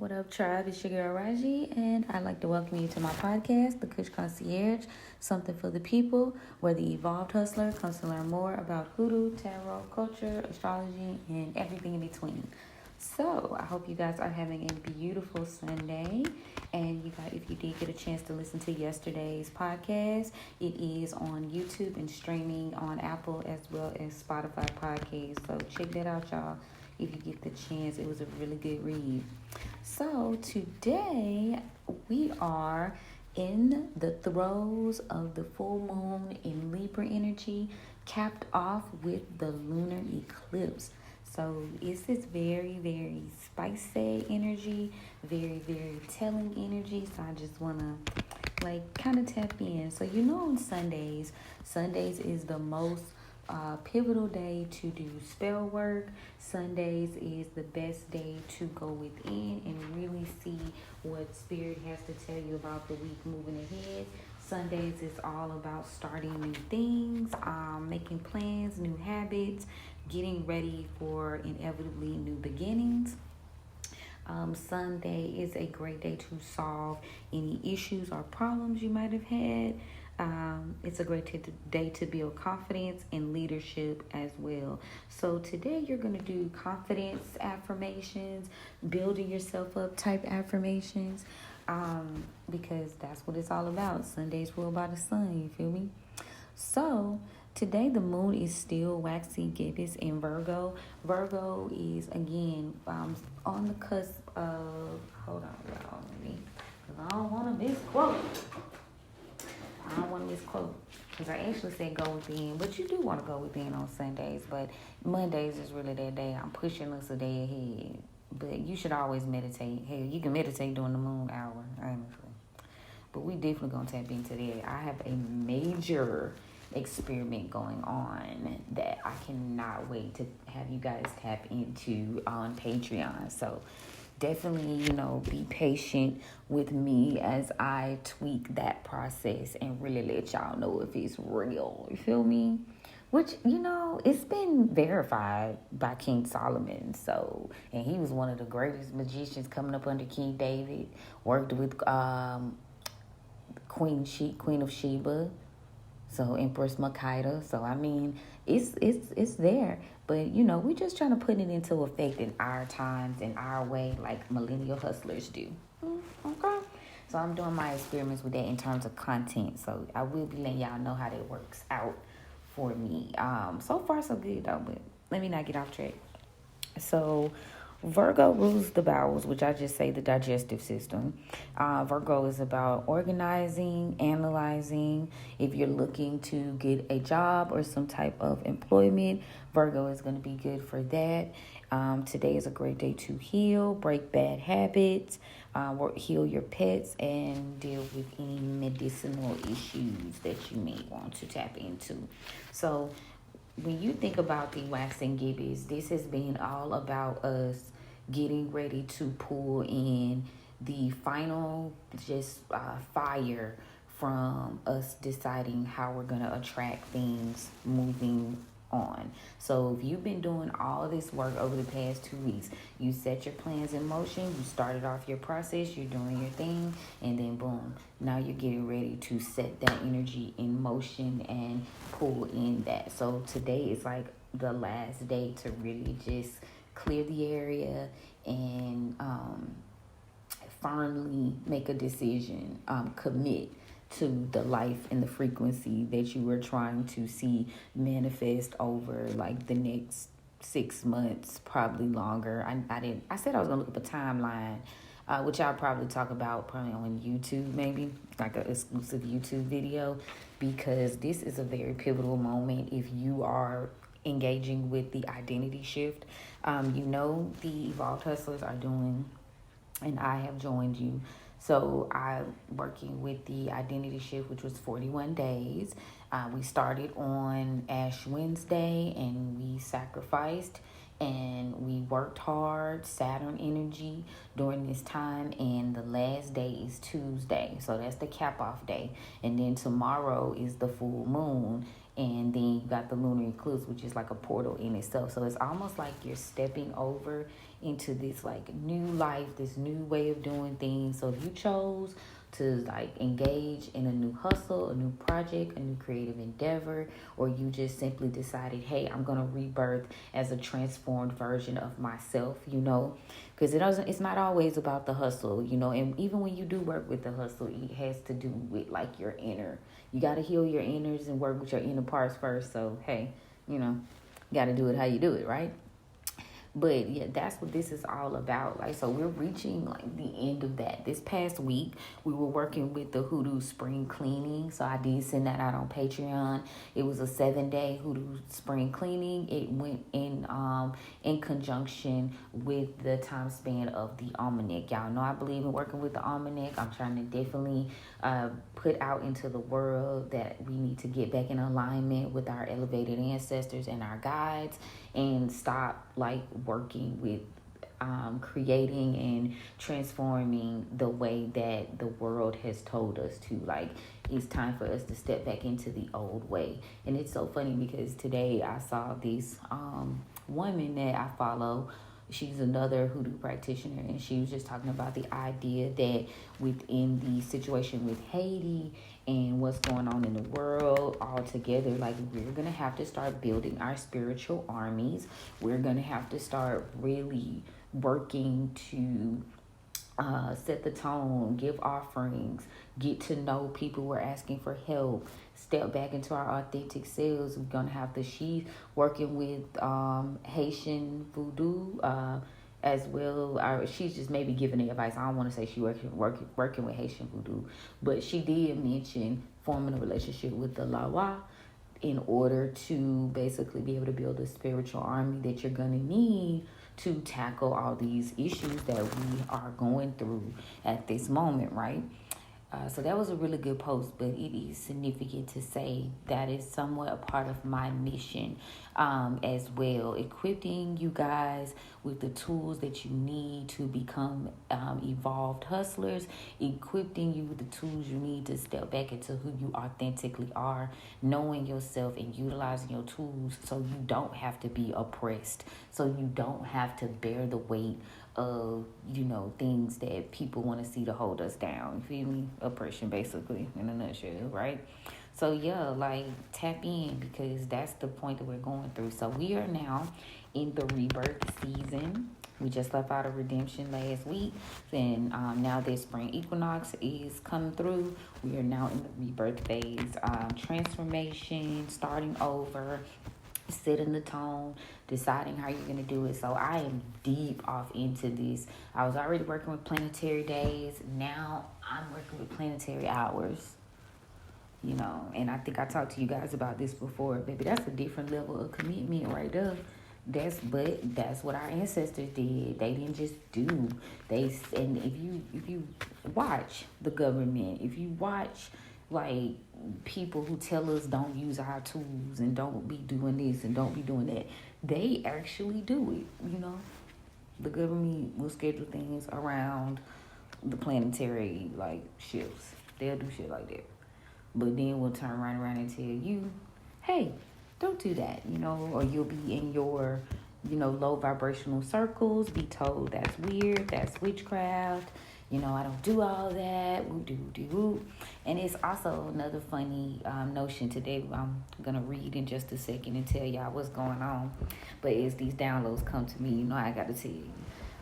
What up, tribe? It's your girl Raji, and I'd like to welcome you to my podcast, The Kush Concierge, something for the people, where the evolved hustler comes to learn more about hoodoo, tarot, culture, astrology, and everything in between. So, I hope you guys are having a beautiful Sunday. And you guys, if you did get a chance to listen to yesterday's podcast, it is on YouTube and streaming on Apple as well as Spotify podcasts. So, check that out, y'all. If you get the chance, it was a really good read. So today we are in the throes of the full moon in Libra energy, capped off with the lunar eclipse. So it's this very, very spicy energy, very, very telling energy. So I just want to kind of tap in. So on Sundays is the most pivotal day to do spell work. Sundays is the best day to go within and really see what spirit has to tell you about the week moving ahead. Sundays is all about starting new things, making plans, new habits, getting ready for inevitably new beginnings. Sunday is a great day to solve any issues or problems you might have had. It's a great day to build confidence and leadership as well. So today you're going to do confidence affirmations, building yourself up type affirmations, because that's what it's all about. Sunday's ruled by the sun, you feel me? So today the moon is still waxy gibbous in Virgo. Virgo is, again, on the cusp of, hold on, y'all, because I don't want to misquote. I don't want to misquote, because I actually said go within, but you do want to go within on Sundays, but Mondays is really that day. I'm pushing us a day ahead, but you should always meditate. Hell, you can meditate during the moon hour, honestly, but we definitely going to tap into that. I have a major experiment going on that I cannot wait to have you guys tap into on Patreon. So definitely, be patient with me as I tweak that process and really let y'all know if it's real. You feel me? Which, it's been verified by King Solomon. So, and he was one of the greatest magicians coming up under King David. Worked with Queen of Sheba. So Empress Makeda. So I mean, it's there. But we're just trying to put it into effect in our times, in our way, like millennial hustlers do. Okay. So I'm doing my experiments with that in terms of content. So I will be letting y'all know how that works out for me. So far so good though, but let me not get off track. So Virgo rules the bowels, which I just say the digestive system. Virgo is about organizing, analyzing. If you're looking to get a job or some type of employment, Virgo is going to be good for that. Today is a great day to heal, break bad habits, heal your pets, and deal with any medicinal issues that you may want to tap into. So when you think about the waxing gibbous, this has been all about us getting ready to pull in the final fire from us deciding how we're going to attract things moving on. So if you've been doing all this work over the past 2 weeks, you set your plans in motion, you started off your process, you're doing your thing, and then boom, now you're getting ready to set that energy in motion and pull in that. So today is like the last day to really just clear the area and firmly make a decision, commit to the life and the frequency that you were trying to see manifest over like the next 6 months, probably longer. I said I was gonna look up a timeline, which I'll probably talk about probably on YouTube, maybe like an exclusive YouTube video, because this is a very pivotal moment if you are engaging with the identity shift. The Evolved Hustlers are doing, and I have joined you. So I'm working with the identity shift, which was 41 days. We started on Ash Wednesday, and we sacrificed, and we worked hard, Saturn energy during this time, and the last day is Tuesday. So that's the cap-off day. And then tomorrow is the full moon, and then you got the lunar eclipse, which is like a portal in itself. So it's almost like you're stepping over into this like new life, this new way of doing things. So if you chose to like engage in a new hustle, a new project, a new creative endeavor, or you just simply decided, hey, I'm gonna rebirth as a transformed version of myself, because it's not always about the hustle, and even when you do work with the hustle, it has to do with like your inner. You got to heal your inners and work with your inner parts first. So hey, got to do it how you do it, right? But yeah, that's what this is all about. Like, so we're reaching like the end of that. This past week, we were working with the Hoodoo spring cleaning. So I did send that out on Patreon. It was a 7-day Hoodoo spring cleaning. It went in conjunction with the time span of the Almanac. Y'all know I believe in working with the Almanac. I'm trying to definitely put out into the world that we need to get back in alignment with our elevated ancestors and our guides, and stop like working with creating and transforming the way that the world has told us to. Like, it's time for us to step back into the old way. And it's so funny because today I saw this woman that I follow. She's another Hoodoo practitioner, and she was just talking about the idea that within the situation with Haiti and what's going on in the world altogether, like, we're going to have to start building our spiritual armies. We're going to have to start really working to set the tone, give offerings, get to know people who are asking for help, step back into our authentic selves. We're going to have to, she's working with Haitian voodoo as well. She's just maybe giving the advice. I don't want to say she working with Haitian voodoo, but she did mention forming a relationship with the Lawa in order to basically be able to build a spiritual army that you're going to need to tackle all these issues that we are going through at this moment, right? So that was a really good post, but it is significant to say that is somewhat a part of my mission as well. Equipping you guys with the tools that you need to become evolved hustlers, equipping you with the tools you need to step back into who you authentically are, knowing yourself and utilizing your tools so you don't have to be oppressed, so you don't have to bear the weight of, things that people want to see to hold us down. You feel me? Oppression, basically, in a nutshell, right? So yeah, like, tap in, because that's the point that we're going through. So we are now in the rebirth season. We just left out of redemption last week, and now this spring equinox is coming through. We are now in the rebirth phase, transformation, starting over, setting the tone, deciding how you're going to do it. So I am deep off into this. I was already working with planetary days. Now I'm working with planetary hours. And I think I talked to you guys about this before. Baby, that's a different level of commitment right there. That's what our ancestors did. They didn't just do. And if you watch the government, if you watch like people who tell us don't use our tools and don't be doing this and don't be doing that, they actually do it. The government will schedule things around the planetary like shifts. They'll do shit like that, but then we'll turn right around and tell you, hey, don't do that, or you'll be in your low vibrational circles, be told that's weird, that's witchcraft. I don't do all that. Woo-doo-doo-woo. And it's also another funny notion today. I'm going to read in just a second and tell y'all what's going on. But as these downloads come to me, I got to tell you.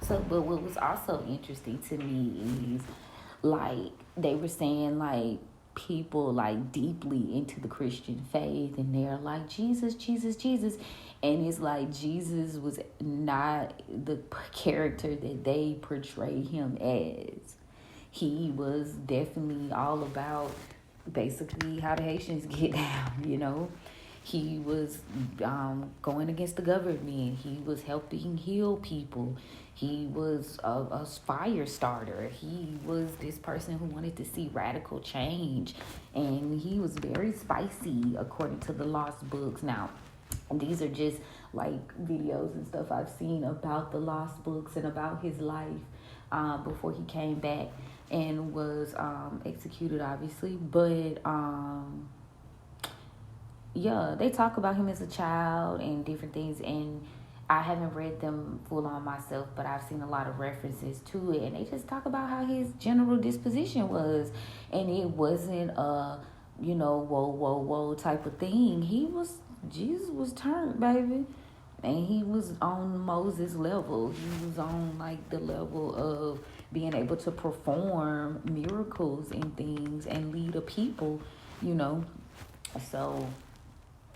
So, but what was also interesting to me is, like, they were saying, like, people, like, deeply into the Christian faith, and they're like, Jesus, Jesus, Jesus. And it's like Jesus was not the character that they portray him as. He was definitely all about basically how the Haitians get down, He was going against the government. He was helping heal people. He was a fire starter. He was this person who wanted to see radical change. And he was very spicy, according to the lost books. Now, these are just like videos and stuff I've seen about the lost books and about his life before he came back and was executed, obviously. But yeah, they talk about him as a child and different things. And I haven't read them full on myself, but I've seen a lot of references to it, and they just talk about how his general disposition was, and it wasn't a, whoa, whoa, whoa type of thing. Jesus was turned, baby, and he was on Moses' level. He was on like the level of being able to perform miracles and things and lead a people, you know. So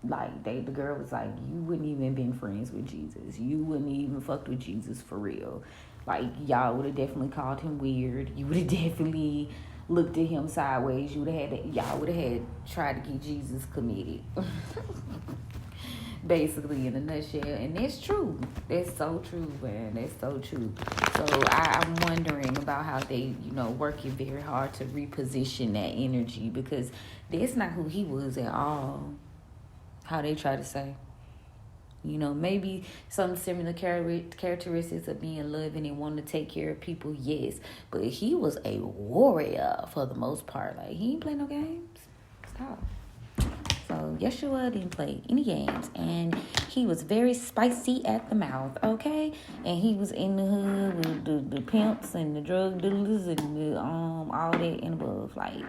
like the girl was like, you wouldn't even been friends with Jesus. You wouldn't even fucked with Jesus for real. Like y'all would have definitely called him weird. You would have definitely looked at him sideways. Y'all would have had tried to get Jesus committed. Basically, in a nutshell. And that's true. That's so true, man. That's so true. So I'm wondering about how they, working very hard to reposition that energy, because that's not who he was at all. How they try to say. Maybe some similar characteristics of being loving and wanting to take care of people, yes. But he was a warrior for the most part. Like, he ain't play no games. Stop. So Yeshua didn't play any games, and he was very spicy at the mouth, okay? And he was in the hood with the pimps and the drug dealers and the all that and above. Like,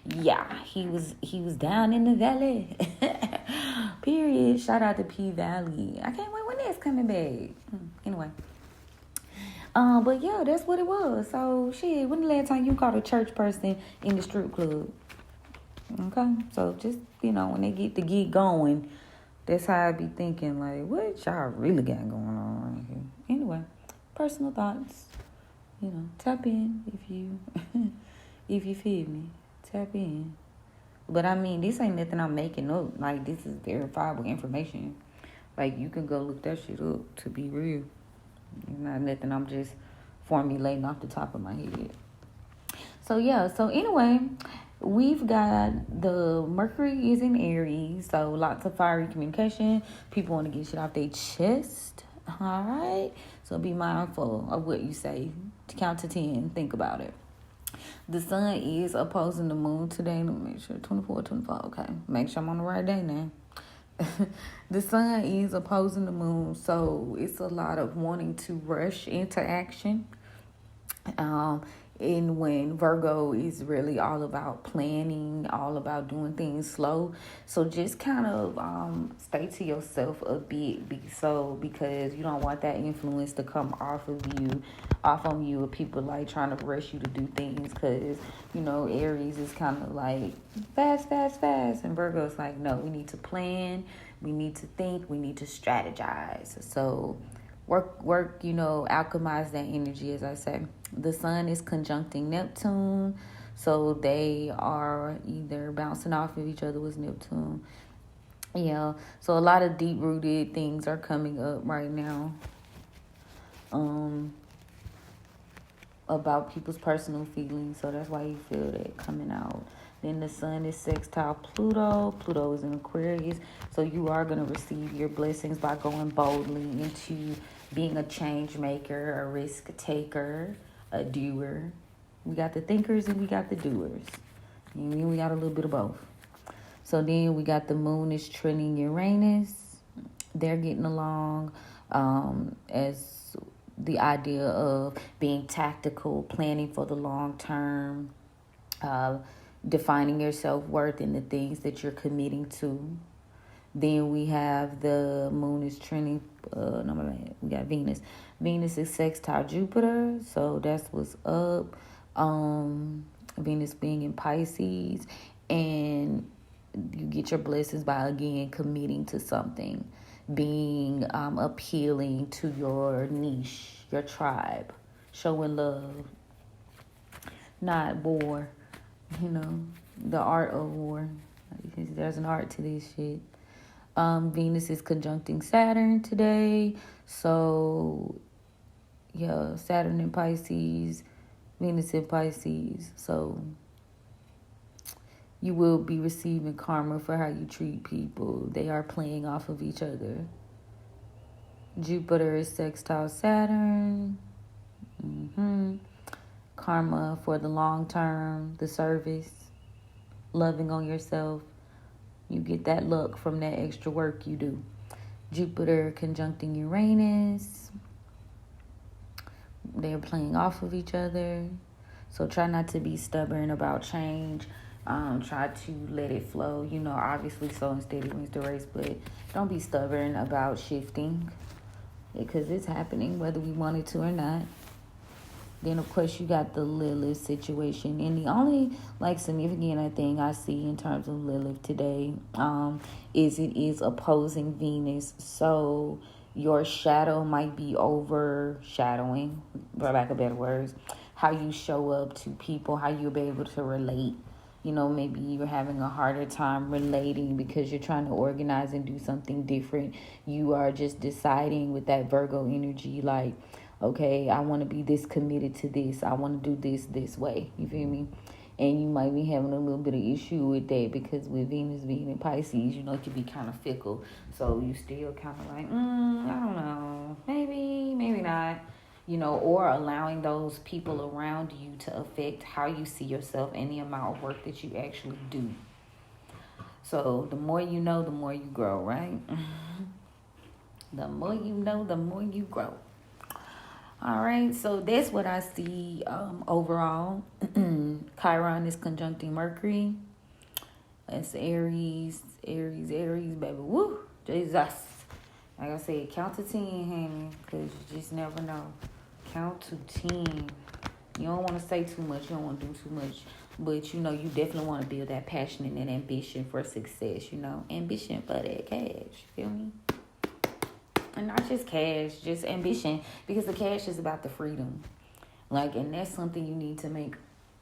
yeah, he was down in the valley. Period. Shout out to P Valley. I can't wait when that's coming back. Anyway. But yeah, that's what it was. So shit, when the last time you caught a church person in the strip club? Okay, so just, when they get the gig going, that's how I be thinking, like, what y'all really got going on right here? Anyway, personal thoughts, tap in if you, if you feel me, tap in. But I mean, this ain't nothing I'm making up. Like, this is verifiable information. Like, you can go look that shit up, to be real. It's not nothing I'm just formulating off the top of my head. So, yeah. So, anyway, we've got the Mercury is in Aries. So, lots of fiery communication. People want to get shit off their chest. All right? So, be mindful of what you say. Count to 10. Think about it. The sun is opposing the moon today. Let me make sure. 24, 25. Okay. Make sure I'm on the right day now. The sun is opposing the moon. So, it's a lot of wanting to rush into action. And when Virgo is really all about planning, all about doing things slow. So just kind of stay to yourself a bit, because you don't want that influence to come off on you, of people like trying to rush you to do things, because Aries is kind of like fast, and Virgo is like, no, we need to plan, we need to think, we need to strategize. So work, alchemize that energy, as I say. The sun is conjuncting Neptune, so they are either bouncing off of each other with Neptune. Yeah, so a lot of deep-rooted things are coming up right now. About people's personal feelings, so that's why you feel that coming out. Then the sun is sextile Pluto. Pluto is in Aquarius, so you are going to receive your blessings by going boldly into being a change maker, a risk taker, a doer. We got the thinkers and we got the doers. And then we got a little bit of both. So then we got the moon is trending Uranus. They're getting along as the idea of being tactical, planning for the long term, defining your self-worth in the things that you're committing to. Then we have the moon is trending, we got Venus. Venus is sextile Jupiter, so that's what's up. Venus being in Pisces, and you get your blessings by, again, committing to something, being appealing to your niche, your tribe, showing love, not war, the art of war. There's an art to this shit. Venus is conjuncting Saturn today. So, yeah, Saturn in Pisces, Venus in Pisces. So, you will be receiving karma for how you treat people. They are playing off of each other. Jupiter is sextile Saturn. Karma for the long term, the service, loving on yourself. You get that luck from that extra work you do. Jupiter conjuncting Uranus. They're playing off of each other. So try not to be stubborn about change. Try to let it flow. Obviously slow and steady wins the race, but don't be stubborn about shifting, because it's happening whether we want it to or not. Then, of course, you got the Lilith situation. And the only, significant thing I see in terms of Lilith today is it is opposing Venus. So your shadow might be overshadowing, for lack of better words, how you show up to people, how you'll be able to relate. Maybe you're having a harder time relating because you're trying to organize and do something different. You are just deciding with that Virgo energy, okay, I want to be this committed to this. I want to do this way. You feel me? And you might be having a little bit of issue with that because with Venus being in Pisces, it can be kind of fickle. So you still kind of I don't know. Maybe not. Or allowing those people around you to affect how you see yourself and the amount of work that you actually do. So the more you know, the more you grow, right? The more you know, the more you grow. All right, so that's what I see overall. Chiron is conjuncting Mercury. That's Aries, baby. Woo, Jesus. Like I said, count to 10, honey, because you just never know. Count to 10. You don't want to say too much. You don't want to do too much. But, you definitely want to build that passion and that ambition for success, Ambition for that cash. You feel me? And not just cash, just ambition. Because the cash is about the freedom. And that's something you need to make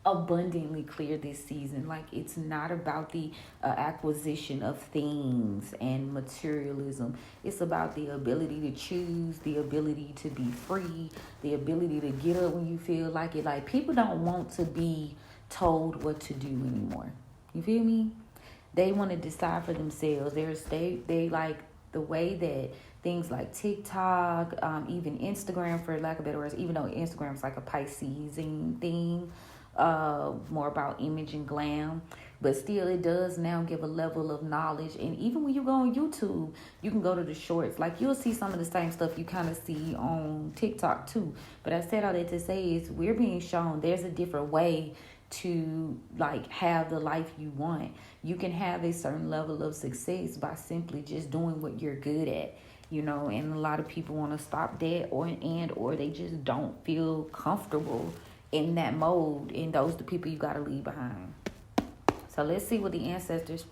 abundantly clear this season. It's not about the acquisition of things and materialism. It's about the ability to choose, the ability to be free, the ability to get up when you feel like it. People don't want to be told what to do anymore. You feel me? They want to decide for themselves. They like the way that things like TikTok, even Instagram, for lack of better words, even though Instagram is like a Pisces thing, more about image and glam, but still it does now give a level of knowledge. And even when you go on YouTube, you can go to the shorts, you'll see some of the same stuff you kind of see on TikTok too. But I said all that to say is we're being shown there's a different way to have the life you want. You can have a certain level of success by simply just doing what you're good at. And a lot of people want to stop that or they just don't feel comfortable in that mode, and those are the people you got to leave behind. So let's see what the ancestors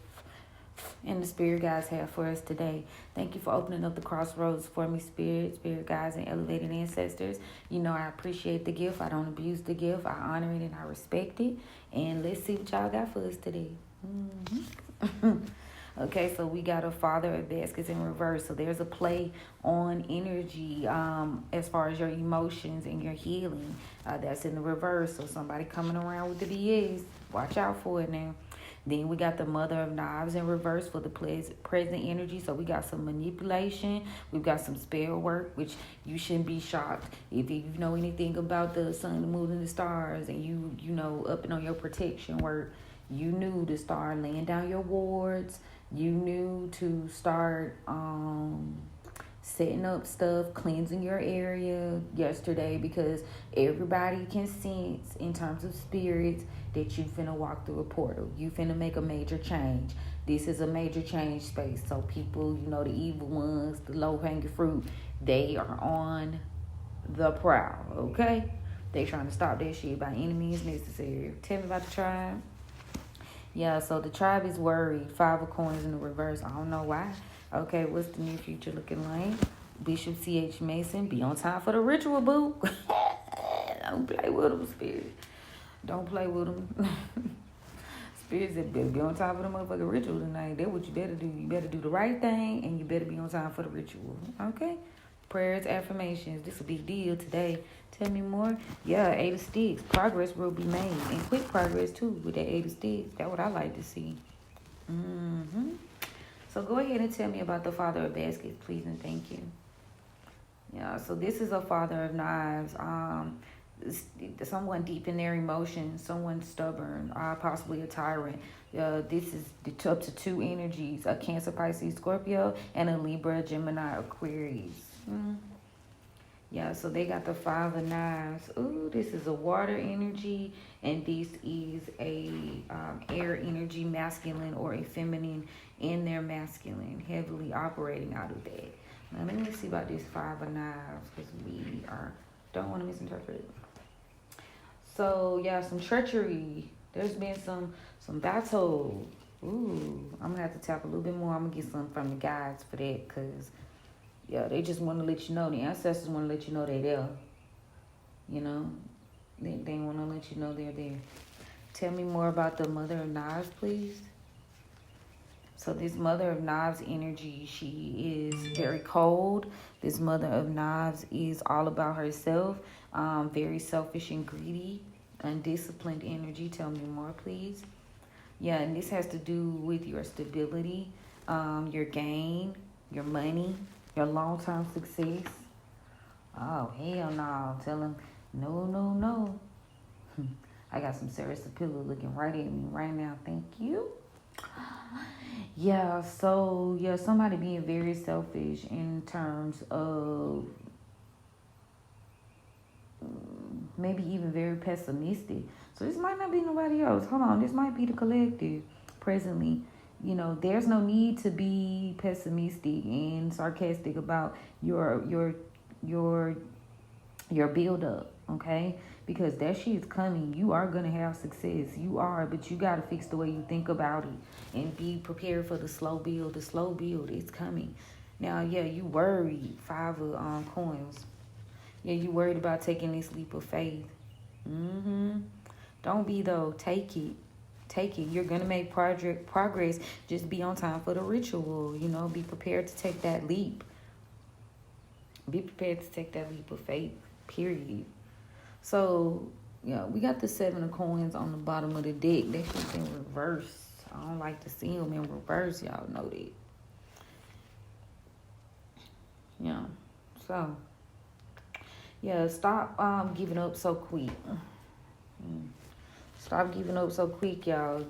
and the spirit guides have for us today. Thank you for opening up the crossroads for me, spirit guides, and elevated ancestors. I appreciate the gift. I don't abuse the gift. I honor it and I respect it. And let's see what y'all got for us today. Okay, so we got a Father of Baskets in reverse. So there's a play on energy as far as your emotions and your healing. That's in the reverse. So somebody coming around with the BS. Watch out for it now. Then we got the Mother of Knives in reverse for the present energy. So we got some manipulation. We've got some spell work, which you shouldn't be shocked. If you know anything about the sun, the moon, and the stars, and you know up and on your protection work, you knew to start laying down your wards. You knew to start setting up stuff, cleansing your area yesterday, because everybody can sense in terms of spirits that you finna walk through a portal. You finna make a major change. This is a major change space. So people, the evil ones, the low-hanging fruit, they are on the prowl, okay? They trying to stop that shit by any means necessary. Tell me about the tribe. Yeah, so the tribe is worried. 5 of coins in the reverse. I don't know why. Okay, what's the near future looking like? Bishop C.H. Mason, be on time for the ritual, boo. Don't play with them, spirit. Don't play with them. Spirit said, better be on time for the motherfucking ritual tonight. That's what you better do. You better do the right thing, and you better be on time for the ritual. Okay? Prayers, affirmations. This is a big deal today. Tell me more. Yeah, 8 of Sticks. Progress will be made. And quick progress, too, with that 8 of Sticks. That's what I like to see. So go ahead and tell me about the Father of Baskets, please, and thank you. Yeah, so this is a Father of Knives. someone deep in their emotions, someone stubborn, possibly a tyrant. This is up to 2 energies: a Cancer, Pisces, Scorpio, and a Libra, Gemini, Aquarius. Yeah, so they got the 5 of Knives. Ooh, this is a water energy, and this is a air energy, masculine or a feminine in their masculine, heavily operating out of that. Now, let me see about this 5 of Knives, because we don't want to misinterpret. So, yeah, some treachery. There's been some battle. Ooh, I'm going to have to tap a little bit more. I'm going to get some from the guides for that, because... yeah, they just want to let you know. The ancestors want to let you know they're there. You know, they want to let you know they're there. Tell me more about the Mother of Knives, please. So this Mother of Knives energy, she is very cold. This Mother of Knives is all about herself. Very selfish and greedy. Undisciplined energy. Tell me more, please. Yeah, and this has to do with your stability, your gain, your money, your long-term success. Oh, hell no. Tell him, no. I got some Sarasapilla looking right at me right now. Thank you. Yeah, so, yeah, somebody being very selfish in terms of maybe even very pessimistic. So this might not be nobody else. Hold on. This might be the collective presently. You know, there's no need to be pessimistic and sarcastic about your build up, okay? Because that shit is coming. You are gonna have success. You are, but you gotta fix the way you think about it and be prepared for the slow build. The slow build is coming. Now, yeah, you worried. 5 of coins. Yeah, you worried about taking this leap of faith. Don't be though. Take it. You're gonna make progress. Just be on time for the ritual. You know, be prepared to take that leap. Be prepared to take that leap of faith. Period. So, yeah, we got the 7 of coins on the bottom of the deck. That shit's in reverse. I don't like to see them in reverse. Y'all know that. Yeah. So, yeah, stop giving up so quick. Stop giving up so quick, y'all.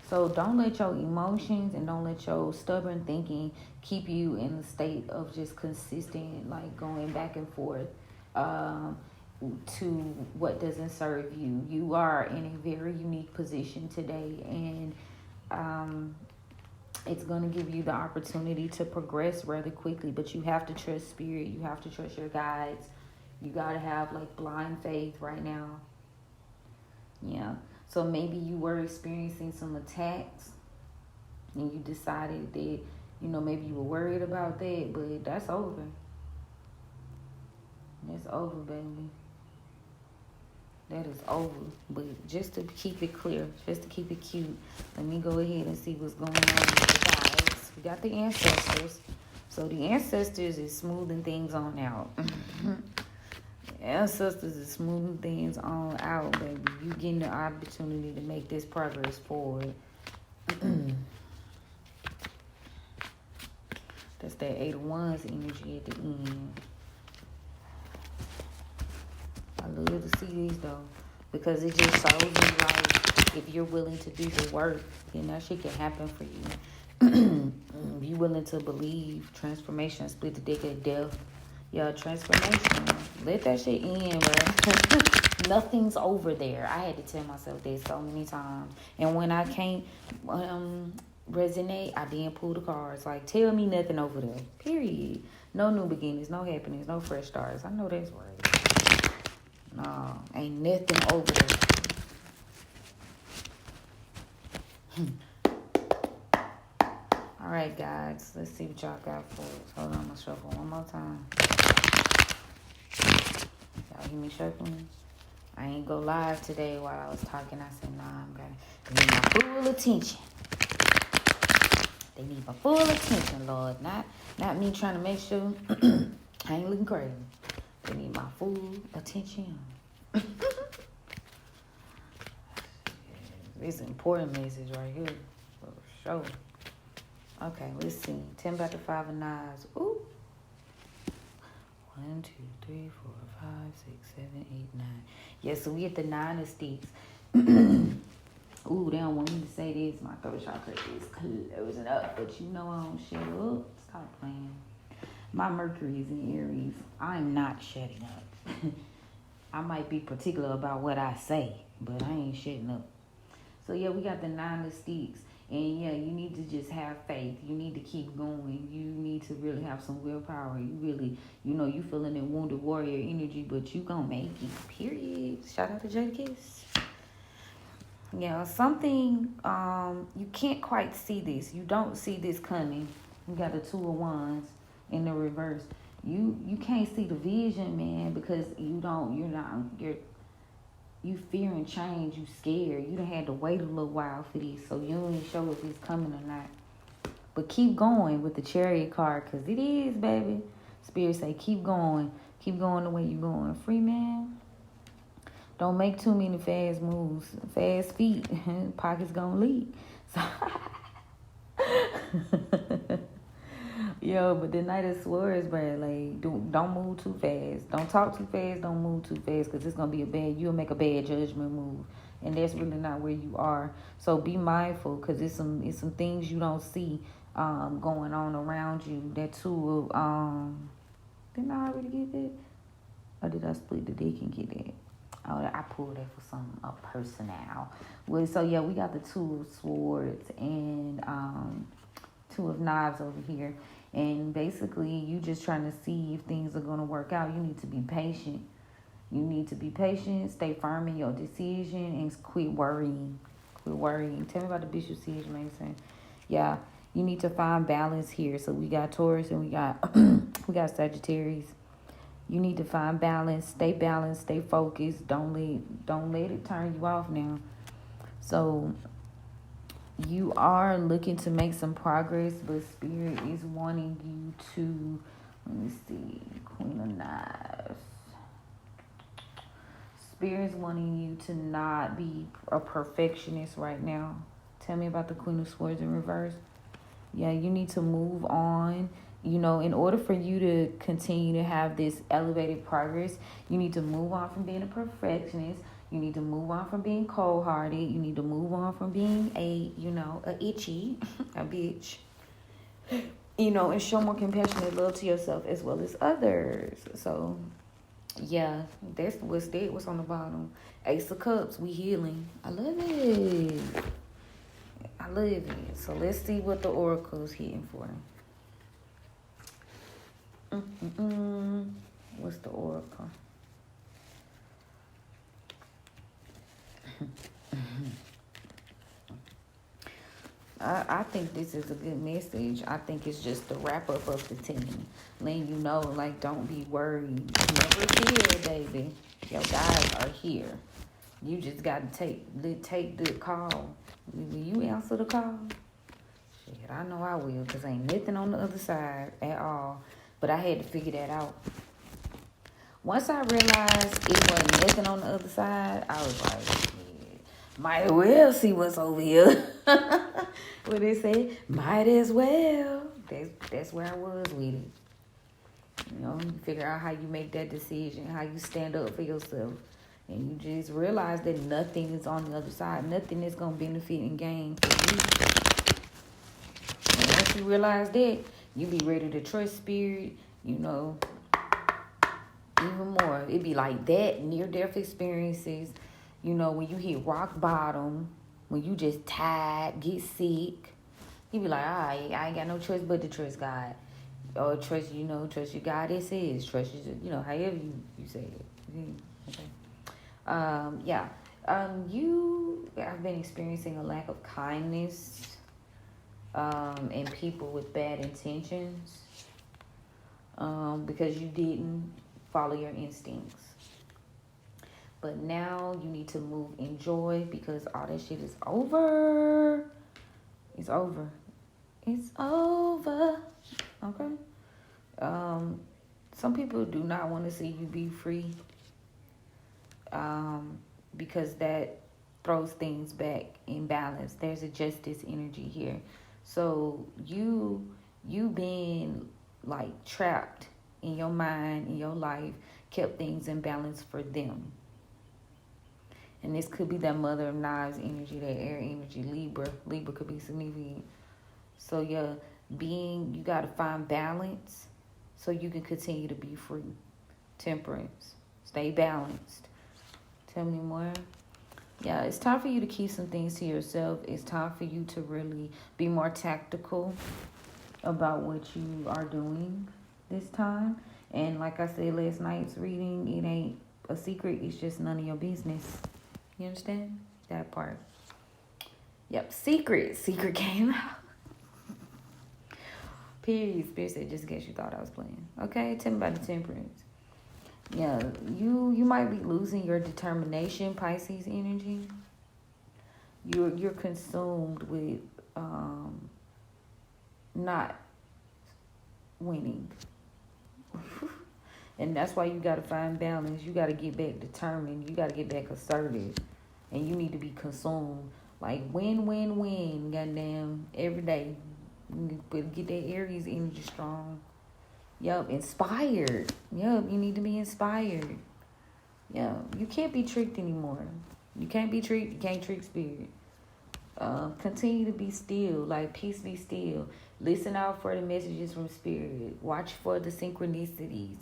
So don't let your emotions and don't let your stubborn thinking keep you in a state of just consistent, like going back and forth to what doesn't serve you. You are in a very unique position today, and it's going to give you the opportunity to progress rather quickly, but you have to trust spirit. You have to trust your guides. You got to have like blind faith right now. Yeah, so maybe you were experiencing some attacks and you decided that, you know, maybe you were worried about that, but that's over. That's over, baby. That is over. But just to keep it clear, just to keep it cute, let me go ahead and see what's going on with the guides. We got the ancestors. So the ancestors is smoothing things on out. Ancestors is smoothing things on out, baby. You getting the opportunity to make this progress forward. That's that 8 of Wands energy at the end. I love to see these though, because it just shows me like if you're willing to do the work, then that shit can happen for you. If you willing to believe, transformation, split the deck of death. Yeah, transformation. Let that shit in, bro. Nothing's over there. I had to tell myself that so many times. And when I can't resonate, I didn't pull the cards. Like, tell me nothing over there. Period. No new beginnings, no happenings, no fresh starts. I know that's right. No, ain't nothing over there. All right, guys. Let's see what y'all got for us. Hold on, I'm going to shuffle one more time. Y'all hear me shuffling? I ain't go live today while I was talking. I said, nah, they need my full attention. They need my full attention, Lord. Not me trying to make sure I ain't looking crazy. They need my full attention. It's an important message right here. For sure. Okay, let's see. 10 about the 5 of Knives. Ooh. 1, 2, 3, 4, 5, 6, 7, 8, 9. Yeah, so we at the 9 of Sticks. Ooh, they don't want me to say this. My throat chakra is closing up, but you know I don't shut up. Stop playing. My Mercury is in Aries. I'm not shutting up. I might be particular about what I say, but I ain't shutting up. So yeah, we got the 9 of Sticks. And yeah, you need to just have faith. You need to keep going. You need to really have some willpower. You really, you feeling that wounded warrior energy, but you gonna make it, period. Shout out to Jadakiss. Yeah, something, you can't quite see this. You don't see this coming. You got the 2 of Wands in the reverse. You can't see the vision, man, because you fearing change, you scared. You done had to wait a little while for this, so you ain't sure if it's coming or not. But keep going with the Chariot card, because it is, baby. Spirit say, keep going. Keep going the way you going. Free man. Don't make too many fast moves. Fast feet. Pockets gonna leak. So yo, but the Knight of Swords, bro, like, don't move too fast. Don't talk too fast. Don't move too fast, because it's going to be you'll make a bad judgment move. And that's really not where you are. So be mindful, because it's some things you don't see going on around you. That too, didn't I already get that? Or did I split the deck and get that? Oh, I pulled that for a personnel. Well, so yeah, we got the 2 of Swords and 2 of Knives over here. And basically, you just trying to see if things are going to work out. You need to be patient. You need to be patient, stay firm in your decision, and quit worrying. Quit worrying. Tell me about the Bishop Siege, Mason. Yeah, you need to find balance here. So we got Taurus and we got Sagittarius. You need to find balance, stay focused. Don't let it turn you off now. So you are looking to make some progress, but Spirit is wanting you to, let me see, Queen of Knives. Spirit is wanting you to not be a perfectionist right now. Tell me about the Queen of Swords in reverse. Yeah, you need to move on. In order for you to continue to have this elevated progress, you need to move on from being a perfectionist. You need to move on from being cold-hearted. You need to move on from being a itchy, a bitch. And show more compassion and love to yourself as well as others. So, yeah, that's what's on the bottom. Ace of Cups, we healing. I love it. So let's see what the oracle's hitting for. What's the oracle? I think this is a good message. I think it's just the wrap up of the team. Letting you know, like, don't be worried. Never fear, baby. Your guys are here. You just got to take the call. Will you answer the call? Shit, I know I will, because ain't nothing on the other side at all. But I had to figure that out. Once I realized it wasn't nothing on the other side, I was like, yeah, might as well see what's over here. What they say, might as well. That's where I was with it. You figure out how you make that decision, how you stand up for yourself. And you just realize that nothing is on the other side. Nothing is going to benefit and gain for you. And once you realize that, you be ready to trust Spirit, even more. It be like that, near-death experiences, when you hit rock bottom, when you just tired, get sick, you be like, all right, I ain't got no choice but to trust God. Or trust your God, it says. Trust your, however you say it. Okay. You have been experiencing a lack of kindness in people with bad intentions because you didn't follow your instincts. But now you need to move in joy, because all that shit is over. It's over. Okay? Some people do not want to see you be free because that throws things back in balance. There's a justice energy here. So you being like trapped in your mind, in your life, kept things in balance for them. And this could be that Mother of Knives energy, that air energy, Libra. Libra could be significant. So yeah, you got to find balance so you can continue to be free. Temperance. Stay balanced. Tell me more. Yeah, it's time for you to keep some things to yourself. It's time for you to really be more tactical about what you are doing this time. And like I said last night's reading, it ain't a secret. It's just none of your business. You understand? That part. Yep, secret. Secret came out. Period. Spirit said, just in case you thought I was playing. Okay, tell me about the temperance. Yeah, you might be losing your determination, Pisces energy. You're consumed with not winning. And that's why you got to find balance. You got to get back determined. You got to get back assertive. And you need to be consumed. Like win, win, win. Goddamn, every day. But get that Aries energy strong. Yup, inspired. Yup, you need to be inspired. Yeah, you can't be tricked anymore. You can't be tricked. You can't trick spirit. Continue to be still. Like, peace be still. Listen out for the messages from spirit. Watch for the synchronicities.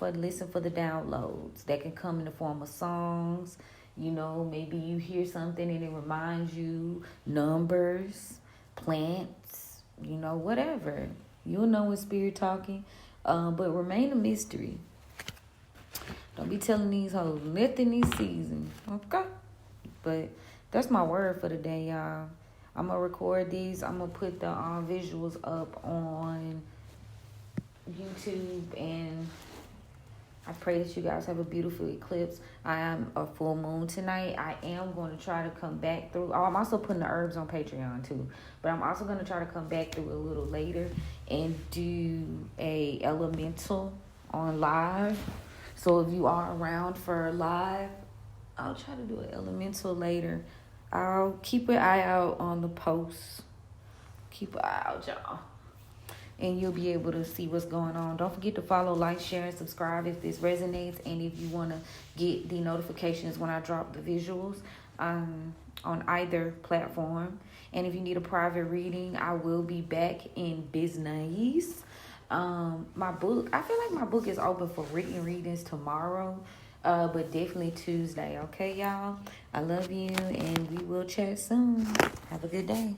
Listen for the downloads that can come in the form of songs. You know, maybe you hear something and it reminds you numbers, plants, you know, whatever. You'll know when spirit talking. But remain a mystery. Don't be telling these hoes nothing this season. Okay? But that's my word for the day, y'all. I'm going to record these. I'm going to put the visuals up on YouTube. And I pray that you guys have a beautiful eclipse. I am a full moon tonight. I am going to try to come back through. Oh, I'm also putting the herbs on Patreon too. But I'm also going to try to come back through a little later and do a elemental on live. So if you are around for live, I'll try to do an elemental later. I'll keep an eye out on the posts. Keep an eye out, y'all. And you'll be able to see what's going on. Don't forget to follow, like, share, and subscribe if this resonates. And if you want to get the notifications when I drop the visuals on either platform. And if you need a private reading, I will be back in business. My book, I feel like my book is open for written readings tomorrow. But definitely Tuesday. Okay, y'all? I love you, and we will chat soon. Have a good day.